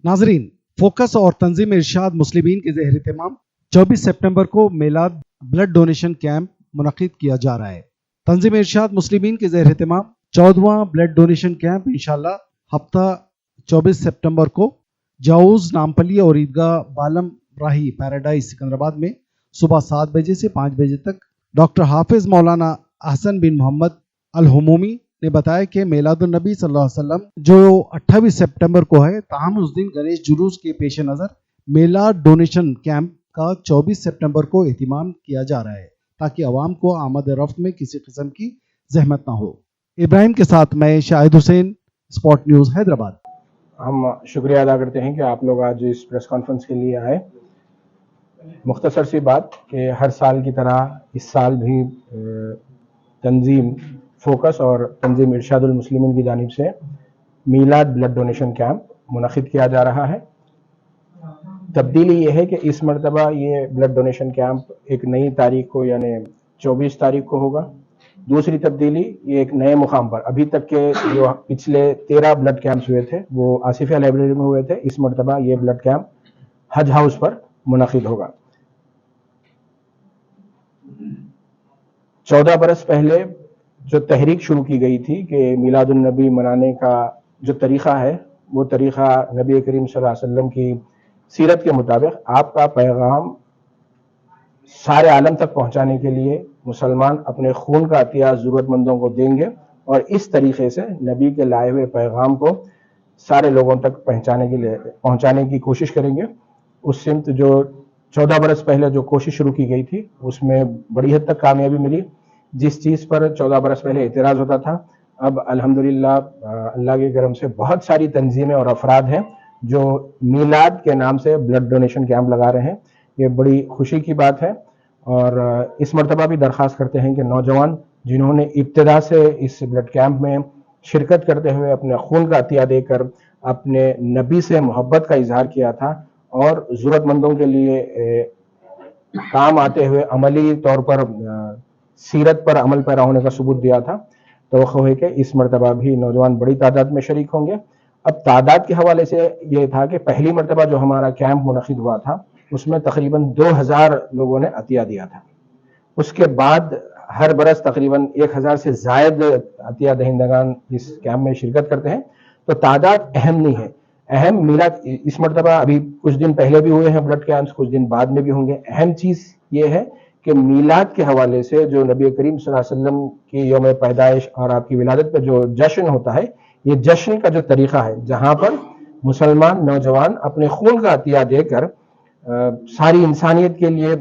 नाजरीन, फोकस और तंजीम इरशाद मुस्लिमीन के ज़ेर एहतमाम 24 सितंबर को मिलाद ब्लड डोनेशन कैंप मुनक़िद किया जा रहा है। तंजीम इरशाद मुस्लिमीन के ज़ेर एहतमाम 14वां ब्लड डोनेशन कैंप इंशाअल्लाह हफ्ता 24 सितंबर को जाऊज नामपली और ईदगाह बालम राही पैराडाइज सिकंदराबाद में सुबह 7 बजे से 5 बजे तक डॉक्टर हाफिज मौलाना अहसन बिन मोहम्मद अल हुमूमी ने बताया कि मिलादुन नबी सल्लल्लाहु अलैहि वसल्लम जो 28 सितंबर को है, ताहम उस दिन गणेश जुलूस के पेश नज़र मिलाद डोनेशन कैंप का 24 सितंबर को एहतिमाम किया जा रहा है ताकि आवाम को आमद रफ्त में किसी किस्म की जहमत ना हो। इब्राहिम के साथ मैं शाहिद हुसैन, स्पॉट न्यूज़ हैदराबाद। हम शुक्रिया अदा करते हैं कि आप लोग आज इस प्रेस कॉन्फ्रेंस के लिए आए। मुख्तसर सी बात कि हर साल की तरह इस साल भी तंजीम फोकस और तंजीम इरशादुल मुस्लिमीन की जानिब से मीलाद ब्लड डोनेशन कैंप मुनक़िद किया जा रहा है। तब्दीली ये है कि इस मरतबा ये ब्लड डोनेशन कैंप एक नई तारीख को यानी 24 तारीख को होगा। दूसरी तब्दीली ये एक नए मुकाम पर, अभी तक के जो पिछले 13 ब्लड कैंप्स हुए थे वो आसिफिया लाइब्रेरी में हुए थे, इस मरतबा ये ब्लड कैंप हज हाउस पर मुनक़िद होगा। 14 बरस पहले जो तहरीक शुरू की गई थी कि मिलादुन नबी मनाने का जो तरीक़ा है वो तरीक़ा नबी करीम सल्लल्लाहु अलैहि वसल्लम की सीरत के मुताबिक आपका पैगाम सारे आलम तक पहुंचाने के लिए मुसलमान अपने खून का अतिया ज़रूरतमंदों को देंगे और इस तरीके से नबी के लाए हुए पैगाम को सारे लोगों तक पहुंचाने की कोशिश करेंगे। उस सिमत जो 14 बरस पहले जो कोशिश शुरू की गई थी उसमें बड़ी हद तक कामयाबी मिली। जिस चीज़ पर 14 बरस पहले एतराज़ होता था, अब अल्हम्दुलिल्लाह अल्लाह के करम से बहुत सारी तंजीमें और अफराद हैं जो मीलाद के नाम से ब्लड डोनेशन कैंप लगा रहे हैं। ये बड़ी खुशी की बात है और इस मरतबा भी दरख्वास्त करते हैं कि नौजवान जिन्होंने इब्तिदा से इस ब्लड कैंप में शिरकत करते हुए अपने खून का अतिया देकर अपने नबी से मोहब्बत का इजहार किया था और ज़रूरतमंदों के लिए काम आते हुए अमली तौर पर सीरत पर अमल पैरा होने का सबूत दिया था, तो है कि इस मरतबा भी नौजवान बड़ी तादाद में शरीक होंगे। अब तादाद के हवाले से ये था कि पहली मरतबा जो हमारा कैंप मुनक़िद हुआ था उसमें तकरीबन 2000 लोगों ने अतिया दिया था। उसके बाद हर बरस तकरीबन 1000 से ज़ायद अतिया दहिंदगान इस कैंप में शिरकत करते हैं, तो तादाद अहम नहीं है। अहम मिलाद इस मरतबा अभी कुछ दिन पहले भी हुए हैं ब्लड कैंप्स, कुछ दिन बाद में भी होंगे। अहम चीज़ ये है कि मीलाद के हवाले से जो नबी करीम सल्लल्लाहु अलैहि वसल्लम की यौम पैदाइश और आपकी विलादत पे जो जश्न होता है, ये जश्न का जो तरीक़ा है जहाँ पर मुसलमान नौजवान अपने खून का अतिया देकर सारी इंसानियत के लिए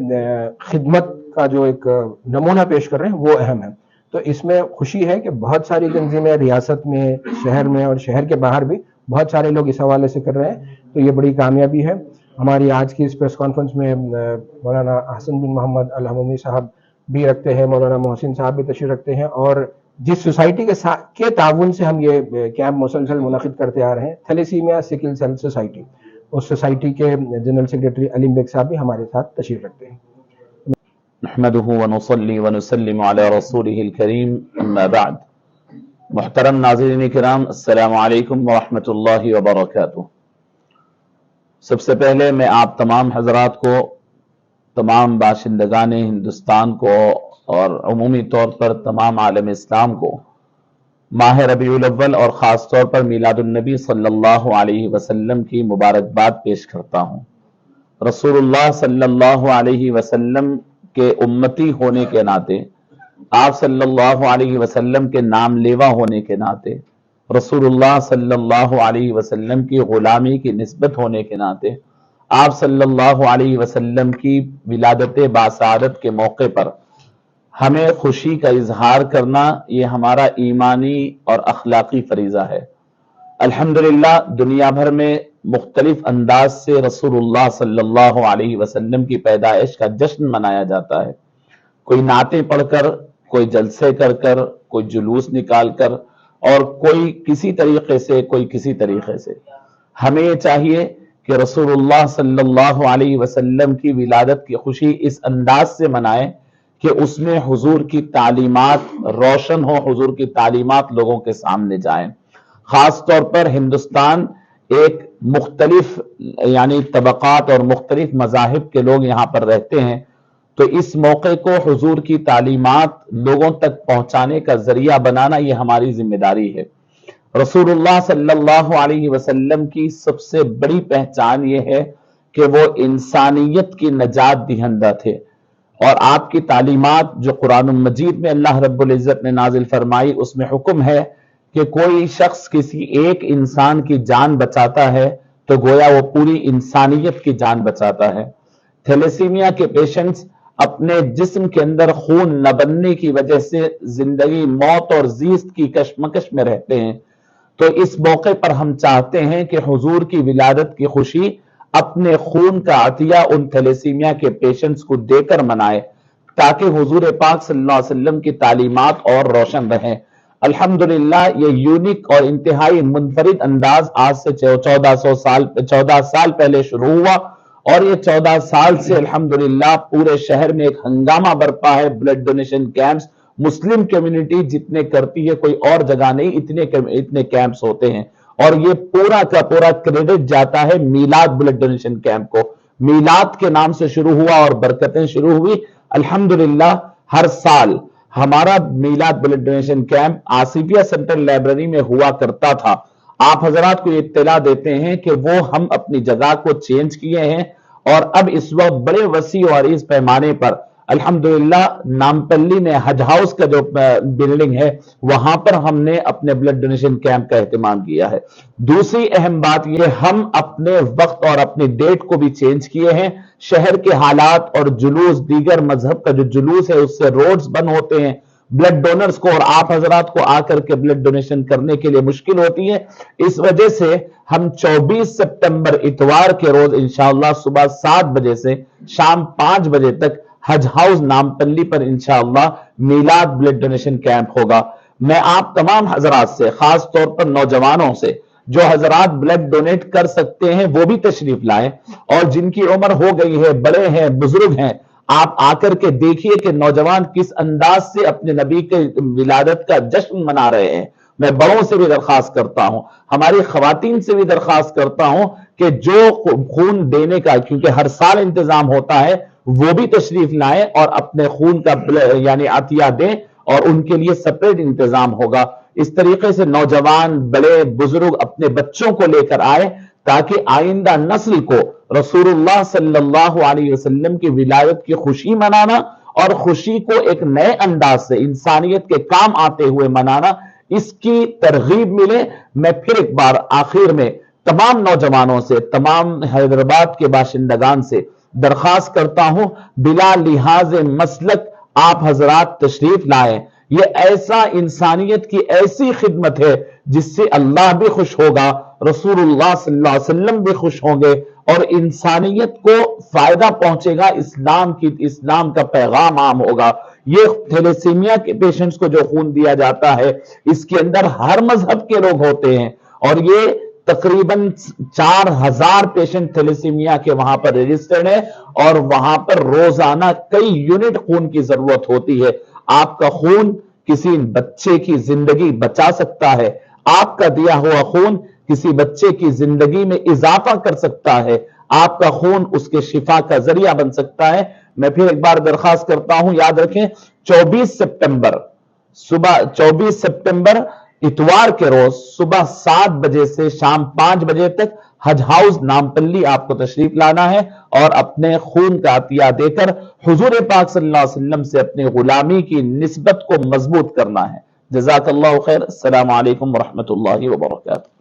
खिदमत का जो एक नमूना पेश कर रहे हैं वो अहम है। तो इसमें खुशी है कि बहुत सारी तंजीमें रियासत में, शहर में और शहर के बाहर भी बहुत सारे लोग इस हवाले से कर रहे हैं, तो ये बड़ी कामयाबी है। हमारी आज की इस प्रेस कॉन्फ्रेंस में मौलाना अहसन बिन मोहम्मद अल हुमूमी साहब भी रखते हैं, मौलाना मोहसिन साहब भी तशरीफ रखते हैं और जिस सोसाइटी के ताउन से हम ये कैंप मुसलसल मुनक़िद करते आ रहे हैं, थैलेसीमिया सिकल सेल सोसाइटी, उस सोसाइटी के जनरल सेक्रेटरी अलीम बेग साहब भी हमारे साथ तशरीफ रखते हैं। नहमदुहु व नुसल्ली व नुसल्लिमु अला रसूलिहिल करीम, अम्मा बाद। मुहतरम नाज़रीन किराम, अस्सलामु अलैकुम व रहमतुल्लाहि व बरकातुहू। सबसे पहले मैं आप तमाम हजरात को, तमाम बाशिंदगान हिंदुस्तान को और अमूमी तौर पर तमाम आलम इस्लाम को माह रबीउल अव्वल और ख़ास तौर पर मिलादुन नबी सल्लल्लाहु अलैहि वसल्लम की मुबारकबाद पेश करता हूँ। रसूलुल्लाह सल्लल्लाहु अलैहि वसल्लम के उम्मती होने के नाते, आप सल्लल्लाहु अलैहि वसल्लम के नाम लेवा होने के नाते, रसूलुल्लाह सल्लल्लाहु अलैहि वसल्लम की गुलामी की निस्बत होने के नाते, आप सल्लल्लाहु अलैहि वसल्लम की विलादत बासादत के मौके पर हमें खुशी का इजहार करना, ये हमारा ईमानी और अखलाकी फरीज़ा है। अल्हम्दुलिल्लाह दुनिया भर में मुख्तलिफ अंदाज से रसूलुल्लाह सल्लल्लाहु अलैहि वसल्लम की पैदाइश का जश्न मनाया जाता है। कोई नातें पढ़कर, कोई जलसे कर कर, कोई जुलूस निकाल कर और कोई किसी तरीके से, कोई किसी तरीके से। हमें ये चाहिए कि रसूलुल्लाह सल्लल्लाहु अलैहि वसल्लम की विलादत की खुशी इस अंदाज से मनाएं कि उसमें हुजूर की तालीमात रोशन हो, हुजूर की तालीमात लोगों के सामने जाएं। खास तौर पर हिंदुस्तान ایک مختلف یعنی طبقات اور مختلف مذاہب کے لوگ یہاں پر رہتے ہیں، تو اس موقع کو حضور کی تعلیمات لوگوں تک پہنچانے کا ذریعہ بنانا یہ ہماری ذمہ داری ہے۔ رسول اللہ صلی اللہ علیہ وسلم کی سب سے بڑی پہچان یہ ہے کہ وہ انسانیت کی نجات دہندہ تھے، اور آپ کی تعلیمات جو قرآن مجید میں اللہ رب العزت نے نازل فرمائی، اس میں حکم ہے کہ کوئی شخص کسی ایک انسان کی جان بچاتا ہے تو گویا وہ پوری انسانیت کی جان بچاتا ہے۔ تھیلیسیمیا کے پیشنٹس اپنے جسم کے اندر خون نہ بننے کی وجہ سے زندگی، موت اور زیست کی کشمکش میں رہتے ہیں، تو اس موقع پر ہم چاہتے ہیں کہ حضور کی ولادت کی خوشی اپنے خون کا عطیہ ان تھیلیسیمیا کے پیشنٹس کو دے کر منائے، تاکہ حضور پاک صلی اللہ علیہ وسلم کی تعلیمات اور روشن رہیں۔ الحمدللہ یہ یونیک اور انتہائی منفرد انداز آج سے 14 سال پہلے شروع ہوا، اور یہ 14 سال سے الحمدللہ پورے شہر میں ایک ہنگامہ برپا ہے۔ بلڈ ڈونیشن کیمپس مسلم کمیونٹی جتنے کرتی ہے کوئی اور جگہ نہیں، اتنے کیمپس ہوتے ہیں، اور یہ پورا کا پورا کریڈٹ جاتا ہے میلاد بلڈ ڈونیشن کیمپ کو۔ میلاد کے نام سے شروع ہوا اور برکتیں شروع ہوئی۔ الحمدللہ ہر سال ہمارا میلاد blood donation camp Asafia central library میں ہوا کرتا تھا۔ آپ حضرات کو یہ اطلاع دیتے ہیں کہ وہ ہم اپنی جگہ کو چینج کیے ہیں، اور اب اس وقت بڑے وسیع و عریض پیمانے پر الحمدللہ نامپلی میں حج ہاؤس کا جو بلڈنگ ہے وہاں پر ہم نے اپنے بلڈ ڈونیشن کیمپ کا اہتمام کیا ہے۔ دوسری اہم بات یہ، ہم اپنے وقت اور اپنی ڈیٹ کو بھی چینج کیے ہیں۔ شہر کے حالات اور جلوس، دیگر مذہب کا جو جلوس ہے اس سے روڈز بند ہوتے ہیں، بلڈ ڈونرز کو اور آپ حضرات کو آ کر کے بلڈ ڈونیشن کرنے کے لیے مشکل ہوتی ہے۔ اس وجہ سے ہم 24 سپٹمبر اتوار کے روز انشاءاللہ صبح 7 بجے سے شام 5 بجے تک حج ہاؤس نامپلی پر انشاءاللہ میلاد بلڈ ڈونیشن کیمپ ہوگا۔ میں آپ تمام حضرات سے، خاص طور پر نوجوانوں سے، جو حضرات بلڈ ڈونیٹ کر سکتے ہیں وہ بھی تشریف لائیں، اور جن کی عمر ہو گئی ہے، بڑے ہیں، بزرگ ہیں، آپ آ کر کے دیکھیے کہ نوجوان کس انداز سے اپنے نبی کے ولادت کا جشن منا رہے ہیں۔ میں بڑوں سے بھی درخواست کرتا ہوں، ہماری خواتین سے بھی درخواست کرتا ہوں کہ جو خون دینے کا کیونکہ ہر سال انتظام ہوتا ہے، وہ بھی تشریف لائیں اور اپنے خون کا یعنی عطیہ دیں، اور ان کے لیے سپریٹ انتظام ہوگا۔ اس طریقے سے نوجوان، بڑے، بزرگ اپنے بچوں کو لے کر آئے، تاکہ آئندہ نسل کو رسول اللہ صلی اللہ علیہ وسلم کی ولادت کی خوشی منانا اور خوشی کو ایک نئے انداز سے انسانیت کے کام آتے ہوئے منانا، اس کی ترغیب ملے۔ میں پھر ایک بار آخر میں تمام نوجوانوں سے، تمام حیدرآباد کے باشندگان سے درخواست کرتا ہوں، بلا لحاظ مسلک آپ حضرات تشریف لائیں۔ یہ ایسا انسانیت کی ایسی خدمت ہے جس سے اللہ بھی خوش ہوگا، رسول اللہ صلی اللہ علیہ وسلم بھی خوش ہوں گے، اور انسانیت کو فائدہ پہنچے گا، اسلام کا پیغام عام ہوگا۔ یہ تھیلیسیمیا کے پیشنٹس کو جو خون دیا جاتا ہے، اس کے اندر ہر مذہب کے لوگ ہوتے ہیں، اور یہ تقریباً 4000 پیشنٹ تھیلیسیمیا کے وہاں پر رجسٹرڈ ہے، اور وہاں پر روزانہ کئی یونٹ خون کی ضرورت ہوتی ہے۔ آپ کا خون کسی بچے کی زندگی بچا سکتا ہے، آپ کا دیا ہوا خون کسی بچے کی زندگی میں اضافہ کر سکتا ہے، آپ کا خون اس کے شفا کا ذریعہ بن سکتا ہے۔ میں پھر ایک بار درخواست کرتا ہوں، یاد رکھیں 24 سپٹمبر اتوار کے روز صبح 7 بجے سے شام 5 بجے تک حج ہاؤس نامپلی آپ کو تشریف لانا ہے، اور اپنے خون کا عطیہ دے کر حضور پاک صلی اللہ علیہ وسلم سے اپنی غلامی کی نسبت کو مضبوط کرنا ہے۔ جزاک اللہ خیر۔ السلام علیکم ورحمۃ اللہ وبرکاتہ۔